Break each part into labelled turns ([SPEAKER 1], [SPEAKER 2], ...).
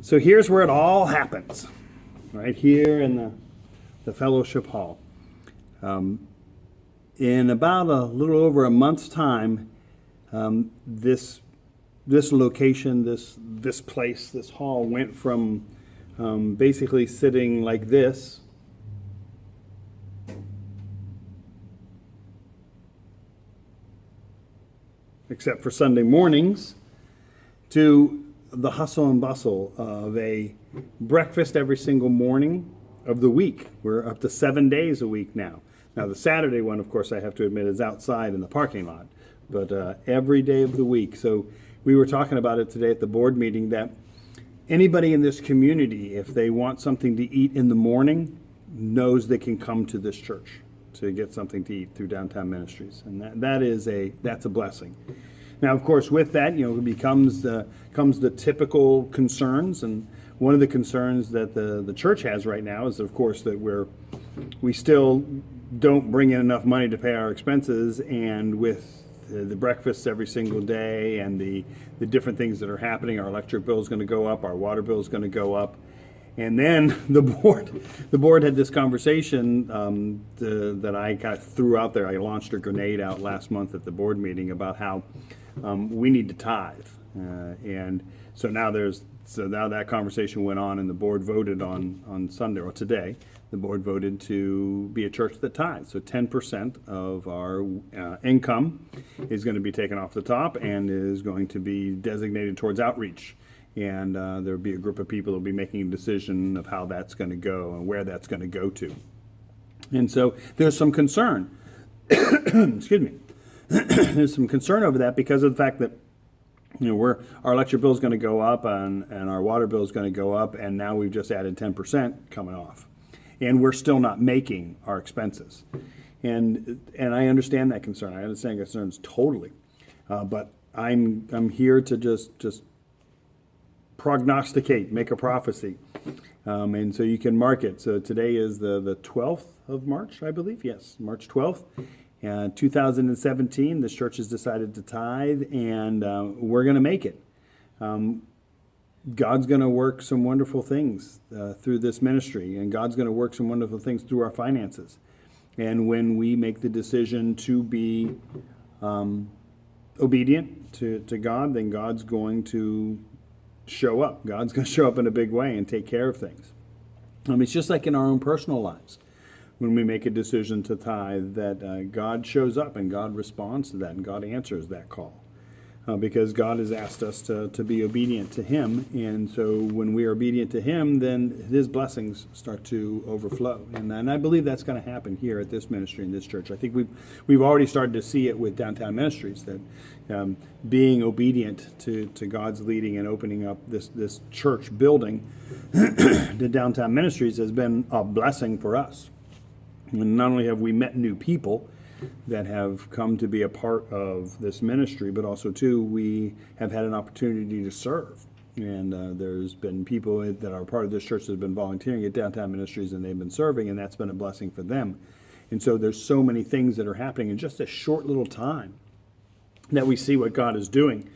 [SPEAKER 1] So here's where it all happens, right here in the fellowship hall. In about a little over a month's time, this location, this place, this hall went from basically sitting like this except for Sunday mornings, to the hustle and bustle of a breakfast every single morning of the week. We're up to 7 days a week now. Now, the Saturday one, of course, I have to admit, is outside in the parking lot, but every day of the week. So we were talking about it today at the board meeting that anybody in this community, if they want something to eat in the morning, knows they can come to this church to get something to eat through Downtown Ministries, and that's a blessing. Now, of course, with that, comes the typical concerns, and one of the concerns that the church has right now is, of course, that we still don't bring in enough money to pay our expenses, and with the breakfasts every single day and the different things that are happening, our electric bill is going to go up, our water bill is going to go up. And then the board had this conversation that I kind of threw out there. I launched a grenade out last month at the board meeting about how we need to tithe, and so now that conversation went on, and the board voted on Sunday or today. The board voted to be a church that tithes. So 10% of our income is going to be taken off the top and is going to be designated towards outreach. And there will be a group of people that will be making a decision of how that's going to go and where that's going to go to. And so there's some concern. Excuse me. There's some concern over that because of the fact that our electric bill is going to go up and our water bill is going to go up, and now we've just added 10% coming off, and we're still not making our expenses. And I understand that concern. I understand concerns totally, but I'm here to just prognosticate, make a prophecy. And so you can mark it. So today is the 12th of March, I believe. Yes, March 12th. 2017, this church has decided to tithe, and we're going to make it. God's going to work some wonderful things through this ministry, and God's going to work some wonderful things through our finances. And when we make the decision to be obedient to God, then God's going to show up. God's going to show up in a big way and take care of things. It's just like in our own personal lives. When we make a decision to tithe, that God shows up and God responds to that and God answers that call. Because God has asked us to be obedient to Him. And so when we are obedient to Him, then His blessings start to overflow. And I believe that's going to happen here at this ministry in this church. I think we've already started to see it with Downtown Ministries, that being obedient to God's leading and opening up this church building to Downtown Ministries has been a blessing for us. And not only have we met new people that have come to be a part of this ministry, but also, too, we have had an opportunity to serve. And there's been people that are part of this church that have been volunteering at Downtown Ministries, and they've been serving, and that's been a blessing for them. And so there's so many things that are happening in just a short little time that we see what God is doing.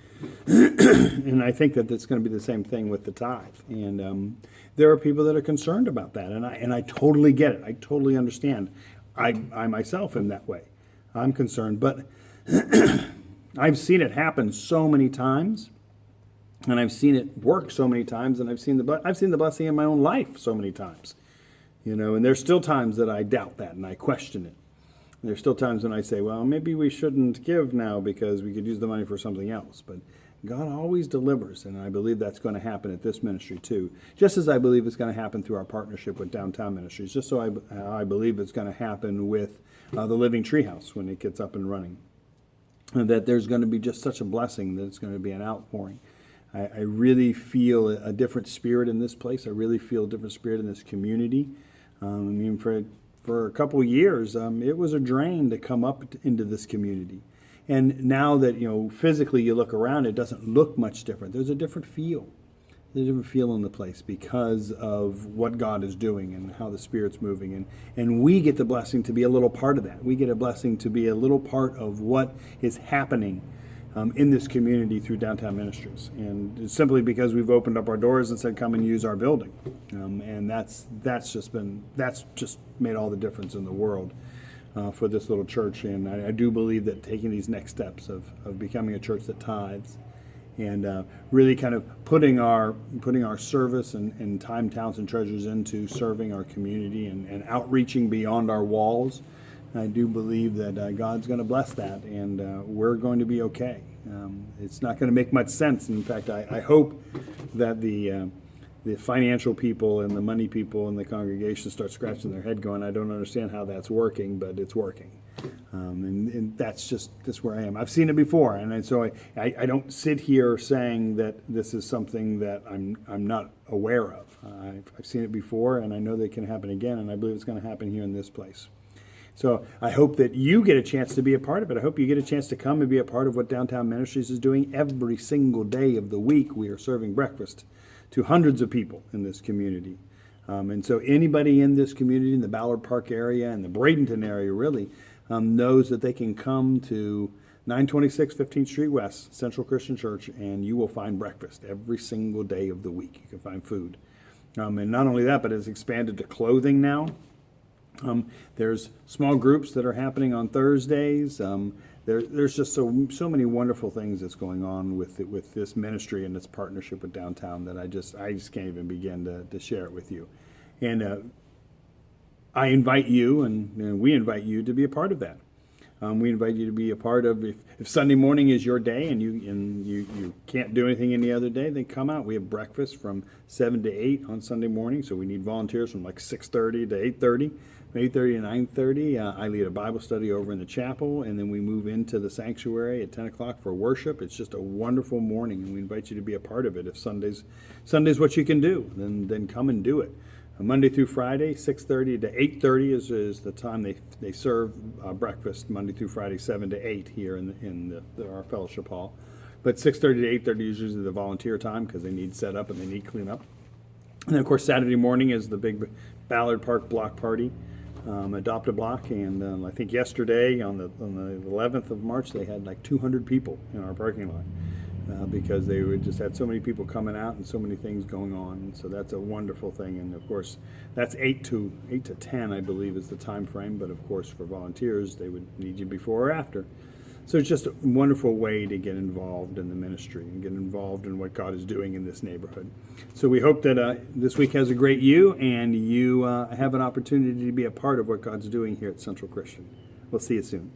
[SPEAKER 1] And I think that it's going to be the same thing with the tithe. And there are people that are concerned about that, and I totally get it. I totally understand. I myself am that way. I'm concerned, but I've seen it happen so many times, and I've seen it work so many times, and I've seen the blessing in my own life so many times. And there's still times that I doubt that and I question it. And there's still times when I say, well, maybe we shouldn't give now because we could use the money for something else. But God always delivers, and I believe that's going to happen at this ministry too. Just as I believe it's going to happen through our partnership with Downtown Ministries, just so I believe it's going to happen with the Living Treehouse when it gets up and running. And that there's going to be just such a blessing that it's going to be an outpouring. I really feel a different spirit in this place. I really feel a different spirit in this community. For a couple of years, it was a drain to come up into this community. And now that, physically you look around, it doesn't look much different. There's a different feel. There's a different feel in the place because of what God is doing and how the Spirit's moving. And we get the blessing to be a little part of that. We get a blessing to be a little part of what is happening in this community through Downtown Ministries. And it's simply because we've opened up our doors and said, come and use our building. And that's just made all the difference in the world for this little church. And I do believe that taking these next steps of becoming a church that tithes and really kind of putting our service and time, talents, and treasures into serving our community and outreaching beyond our walls, I do believe that God's going to bless that, and we're going to be okay. It's not going to make much sense. In fact, I hope that the financial people and the money people in the congregation start scratching their head going, I don't understand how that's working, but it's working. And that's where I am. I've seen it before, and so I don't sit here saying that this is something that I'm not aware of. I've seen it before, and I know that it can happen again, and I believe it's going to happen here in this place. So I hope that you get a chance to be a part of it. I hope you get a chance to come and be a part of what Downtown Ministries is doing. Every single day of the week, we are serving breakfast to hundreds of people in this community. And so anybody in this community, in the Ballard Park area and the Bradenton area really, knows that they can come to 926 15th Street West, Central Christian Church, and you will find breakfast every single day of the week. You can find food. And not only that, but it's expanded to clothing now. There's small groups that are happening on Thursdays. There's just so many wonderful things that's going on with this ministry and its partnership with Downtown that I just can't even begin to share it with you. And I invite you, and we invite you to be a part of that. We invite you to be a part of, if Sunday morning is your day and you can't do anything any other day, then come out. We have breakfast from 7 to 8 on Sunday morning, so we need volunteers from like 6:30 to 8:30. 8:30 to 9:30, I lead a Bible study over in the chapel, and then we move into the sanctuary at 10 o'clock for worship. It's just a wonderful morning, and we invite you to be a part of it. If Sunday's what you can do, then come and do it. Monday through Friday, 6:30 to 8:30 is the time they serve breakfast. Monday through Friday, 7 to 8 here in our fellowship hall. But 6:30 to 8:30 is usually the volunteer time because they need set up and they need clean up. And then, of course, Saturday morning is the big Ballard Park block party. Adopt a Block, and I think yesterday on the 11th of March they had like 200 people in our parking lot because they just had so many people coming out and so many things going on. And so that's a wonderful thing, and of course that's 8 to 10 I believe is the time frame. But of course for volunteers they would need you before or after. So it's just a wonderful way to get involved in the ministry and get involved in what God is doing in this neighborhood. So we hope that this week has a great you, and you have an opportunity to be a part of what God's doing here at Central Christian. We'll see you soon.